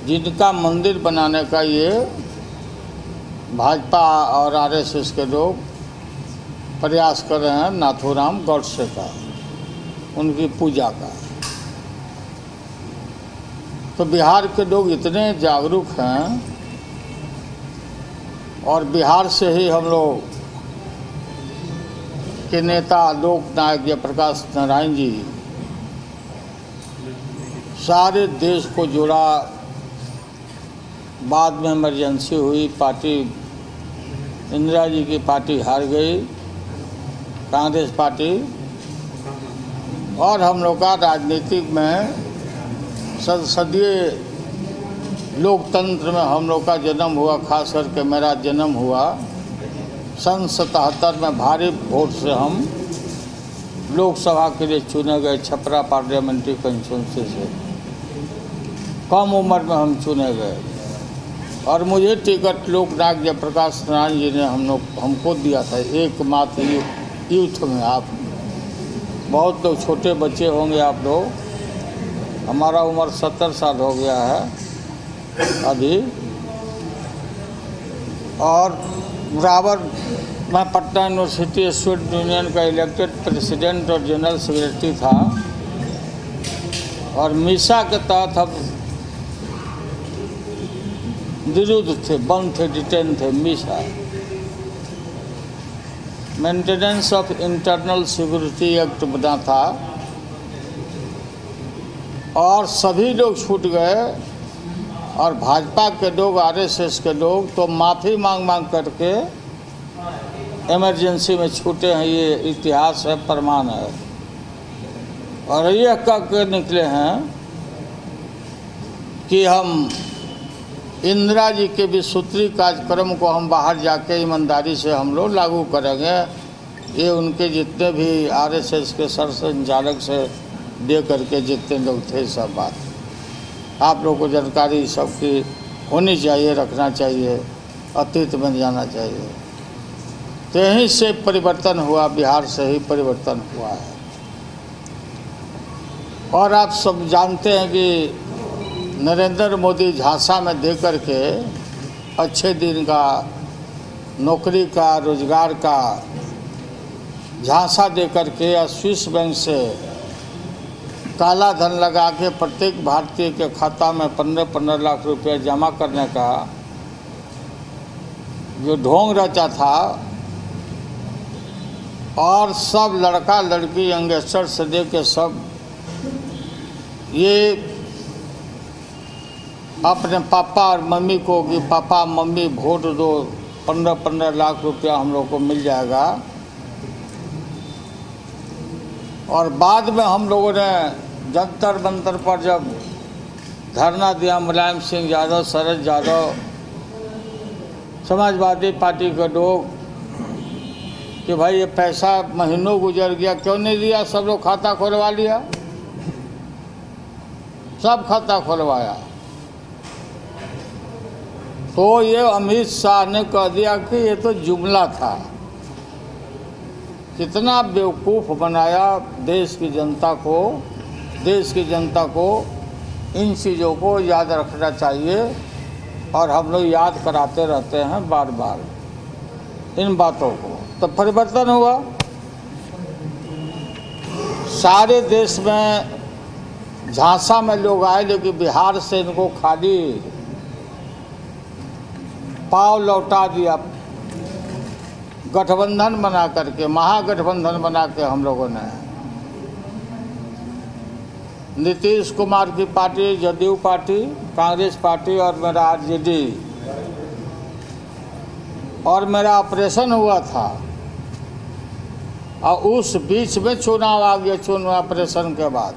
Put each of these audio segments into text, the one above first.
जिनका मंदिर बनाने का ये भाजपा और आरएसएस के लोग प्रयास कर रहे हैं, नाथूराम गॉडसे का, उनकी पूजा का। तो बिहार के लोग इतने जागरूक हैं और बिहार से ही हम लोग के नेता लोकनायक जयप्रकाश नारायण जी सारे देश को जोड़ा। बाद में इमरजेंसी हुई, पार्टी इंदिरा जी की पार्टी हार गई, कांग्रेस पार्टी, और हम लोग का राजनीतिक में संसदीय लोकतंत्र में हम लोग का जन्म हुआ। खास करके मेरा जन्म हुआ सन 77 में। भारी वोट से हम लोकसभा के लिए चुने गए, छपरा पार्लियामेंट्री कंस्टिट्यूंसी से। कम उम्र में हम चुने गए और मुझे टिकट लोकनायक जयप्रकाश नारायण जी ने हमको दिया था, एकमात्र यूथ में। आप बहुत लोग छोटे बच्चे होंगे आप लोग, हमारा उम्र 70 साल हो गया है अभी। और बराबर मैं पटना यूनिवर्सिटी स्टूडेंट यूनियन का इलेक्टेड प्रेसिडेंट और जनरल सेक्रेटरी था। और मीसा के तहत हम विरुद्ध थे, बंद थे, डिटेन थे। Misa maintenance of internal security act बना था और सभी लोग छूट गए। और भाजपा के लोग, आरएसएस के लोग तो माफ़ी मांग मांग करके इमरजेंसी में छूटे हैं। ये इतिहास है, प्रमाण है। और ये कह के निकले हैं कि हम इंदिरा जी के विसूत्री कार्यक्रम को हम बाहर जाके ईमानदारी से हम लोग लागू करेंगे। ये उनके जितने भी आरएसएस के सर संचालक से दे करके जितने लोग थे, सब बात आप लोगों को जानकारी सबकी होनी चाहिए, रखना चाहिए, अतीत में जाना चाहिए। तो यहीं से परिवर्तन हुआ, बिहार से ही परिवर्तन हुआ है। और आप सब जानते हैं कि नरेंद्र मोदी झांसा में दे करके अच्छे दिन का, नौकरी का, रोजगार का झांसा दे करके या स्विस बैंक से काला धन लगा के प्रत्येक भारतीय के खाता में 15-15 लाख रुपए जमा करने का जो ढोंग रचा था, और सब लड़का लड़की यंगस्टर से दे के सब ये अपने पापा और मम्मी को कि पापा मम्मी वोट दो, 15-15 लाख रुपया हम लोग को मिल जाएगा। और बाद में हम लोगों ने जंतर मंतर पर जब धरना दिया, मुलायम सिंह यादव, शरद यादव, समाजवादी पार्टी के लोग, कि भाई ये पैसा महीनों गुजर गया, क्यों नहीं दिया? सब लोग खाता खुलवा लिया, सब खाता खुलवाया। तो ये अमित शाह ने कह दिया कि ये तो जुमला था। कितना बेवकूफ़ बनाया देश की जनता को। देश की जनता को इन चीज़ों को याद रखना चाहिए और हम लोग याद कराते रहते हैं बार बार इन बातों को। तो परिवर्तन हुआ सारे देश में। झांसा में लोग आए, लेकिन बिहार से इनको खाली पाव लौटा दिया। गठबंधन बना करके, महागठबंधन बना के हम लोगों ने नीतीश कुमार की party, JDU party, Congress party और मेरा आरजेडी, और मेरा ऑपरेशन हुआ था। और उस बीच में चुनाव आ गया, चुनाव ऑपरेशन के बाद।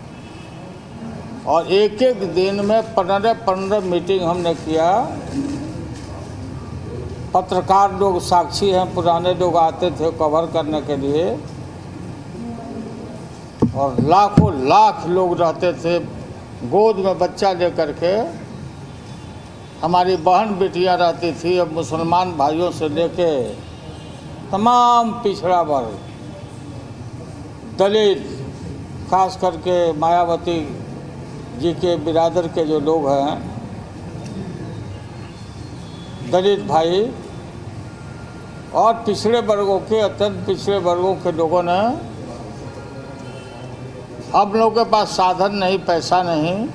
और एक एक दिन में 15-15 मीटिंग हमने किया। पत्रकार लोग साक्षी हैं, पुराने लोग आते थे कवर करने के लिए, और लाखों लाख लोग रहते थे गोद में बच्चा लेकर के। हमारी बहन बेटियां रहती थी, अब मुसलमान भाइयों से लेके तमाम पिछड़ा वर्ग, दलित, खास करके मायावती जी के बिरादर के जो लोग हैं, दलित भाई और पिछड़े वर्गों के, अत्यंत पिछड़े वर्गों के लोगों ने, हम लोगों के पास साधन नहीं, पैसा नहीं,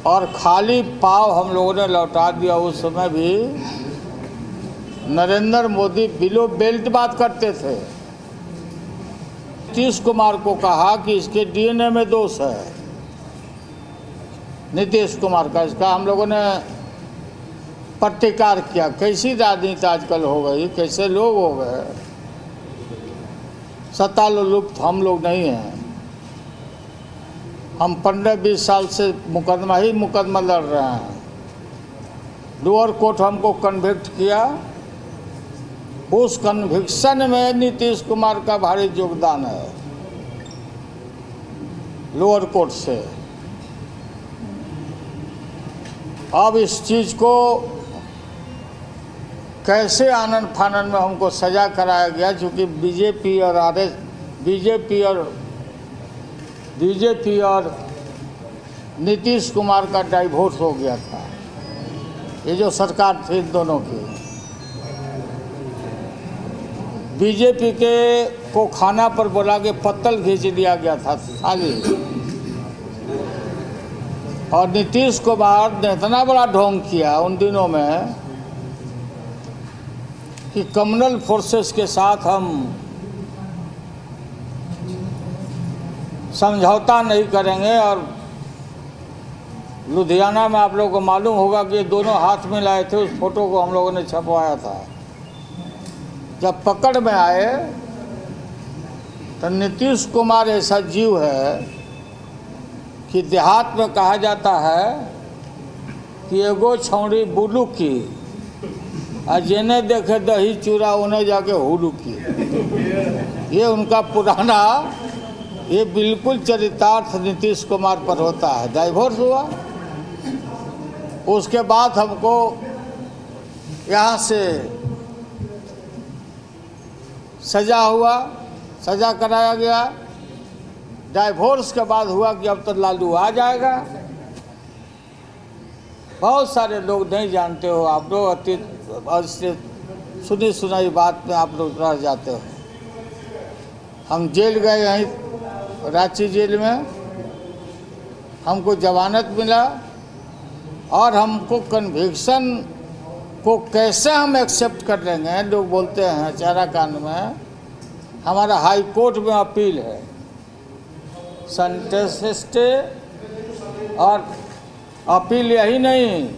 और खाली पाव हम लोगों ने लौटा दिया। उस समय भी नरेंद्र मोदी बिलो बेल्ट बात करते थे। नीतीश कुमार को कहा कि इसके डीएनए में दोष है, नीतीश कुमार का। इसका हम लोगों ने प्रतिकार किया। कैसी राजनीति आजकल हो गई, कैसे लोग हो गए। सत्ता लुप्त हम लोग नहीं हैं। हम 15-20 साल से मुकदमा लड़ रहे हैं। लोअर कोर्ट हमको कन्विक्ट किया। उस कन्विक्शन में नीतीश कुमार का भारी योगदान है, लोअर कोर्ट से। अब इस चीज़ को कैसे आनन फानन में हमको सजा कराया गया, क्योंकि बीजेपी और नीतीश कुमार का डाइवोर्स हो गया था। ये जो सरकार थी दोनों की, बीजेपी के को खाना पर बोला के पत्तल खींच दिया गया था थाली, और नीतीश कुमार ने इतना बड़ा ढोंग किया उन दिनों में कि कम्युनल फोर्सेस के साथ हम समझौता नहीं करेंगे। और लुधियाना में आप लोगों को मालूम होगा कि दोनों हाथ में लाए थे, उस फोटो को हम लोगों ने छपवाया था। जब पकड़ में आए तो नीतीश कुमार ऐसा जीव है कि देहात में कहा जाता है कि एगो छौड़ी बुलू की और जेने देखे दही चूड़ा उन्हें जाके हुलू की। ये उनका पुराना, ये बिल्कुल चरितार्थ नीतीश कुमार पर होता है। डाइवोर्स हुआ, उसके बाद हमको यहाँ से सजा हुआ, सजा कराया गया। डाइवोर्स के बाद हुआ कि अब तो लालू आ जाएगा। बहुत सारे लोग नहीं जानते हो आप लोग, अतीत सुनी सुनाई बात में आप लोग रह जाते हो। हम जेल गए, यहीं रांची जेल में हमको जमानत मिला, और हमको कन्विक्शन को कैसे हम एक्सेप्ट कर लेंगे। लोग बोलते हैं चारा कांड में हमारा हाई कोर्ट में अपील है, सेंटेंस स्टे, और अपील यही नहीं,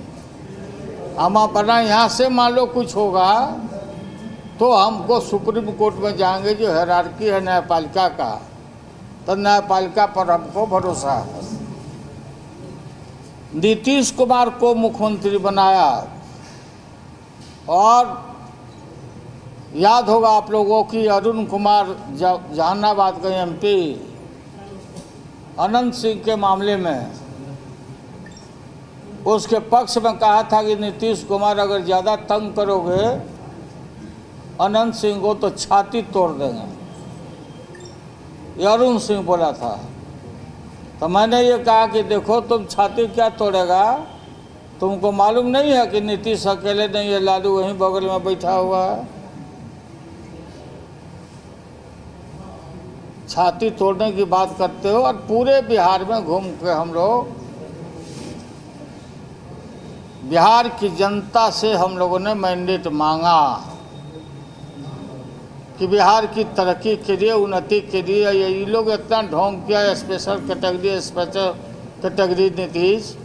हम अपना यहाँ से मान लो कुछ होगा तो हमको सुप्रीम कोर्ट में जाएंगे, जो हायरार्की है न्यायपालिका का, तो न्यायपालिका पर हमको भरोसा है। नीतीश कुमार को मुख्यमंत्री बनाया, और याद होगा आप लोगों की अरुण कुमार जहानाबाद के एमपी अनंत सिंह के मामले में उसके पक्ष में कहा था कि नीतीश कुमार अगर ज़्यादा तंग करोगे अनंत सिंह को तो छाती तोड़ देंगे, ये अरुण सिंह बोला था। तो मैंने ये कहा कि देखो तुम छाती क्या तोड़ेगा, तुमको मालूम नहीं है कि नीतीश अकेले नहीं है, लालू वहीं बगल में बैठा हुआ है। छाती तोड़ने की बात करते हो। और पूरे बिहार में घूम के हम लोग, बिहार की जनता से हम लोगों ने मैंडेट मांगा कि बिहार की तरक्की के लिए, उन्नति के लिए ये लोग इतना ढोंग किया। Special category Nitish,